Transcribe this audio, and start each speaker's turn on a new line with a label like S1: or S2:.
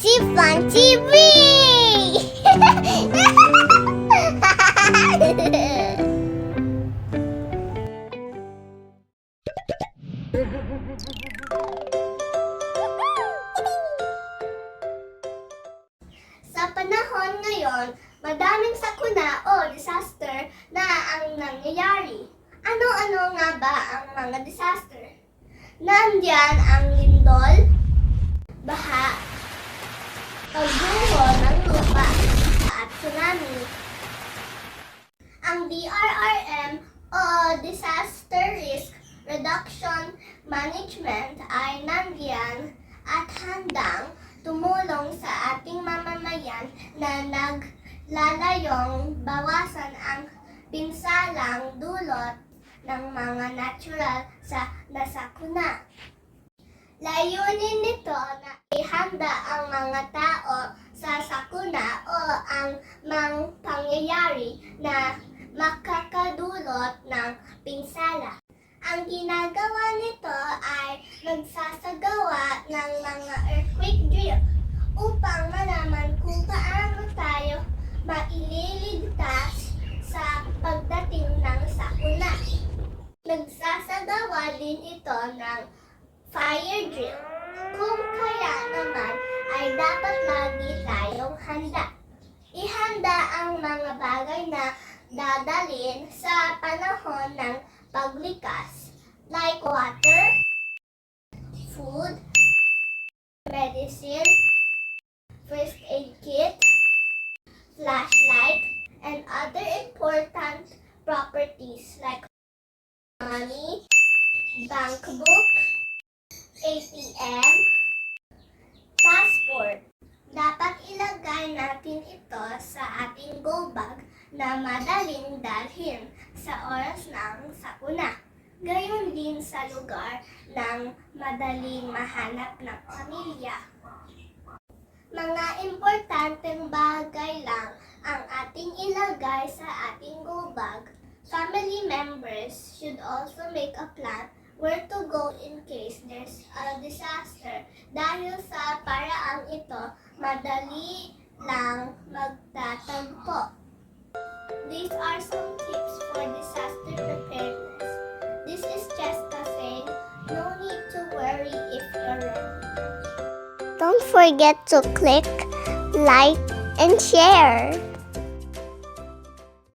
S1: Fancy Fun TV! Sa panahon ngayon, madaming sakuna o disaster na ang nangyayari. Ano-ano nga ba ang mga disaster? Nandiyan ang lindol, baha, pagguho ng lupa, at tsunami. Ang DRRM o Disaster Risk Reduction Management ay nandiyan at handang tumulong sa ating mamamayan na naglalayong bawasan ang pinsalang dulot ng mga natural sa nasakuna. Layunin nito na ihanda ang mga tao sa sakuna o ang mga pangyayari na makakadulot ng pinsala. Ang ginagawa nito ay nagsasagawa ng mga earthquake drill upang malaman kung paano tayo maililigtas sa pagdating ng sakuna. Nagsasagawa din ito ng fire drill. Kung kaya naman ay dapat lagi tayong handa. Ihanda ang mga bagay na dadalhin sa panahon ng paglikas, like water, food, medicine, first aid kit, flashlight, and other important properties like money, bank book, ATM, passport. Dapat ilagay natin ito sa ating go bag na madaling dalhin sa oras ng sakuna. Gayon din sa lugar ng madaling mahanap ng pamilya. Mga importanteng bagay lang ang ating ilagay sa ating go bag. Family members should also make a plan where to go in case there's a disaster. Dahil sa paraang ito, madali lang magtatagpo. These are some tips for disaster preparedness. This is Jessica saying, no need to worry if you're ready. Don't forget to click, like, and share.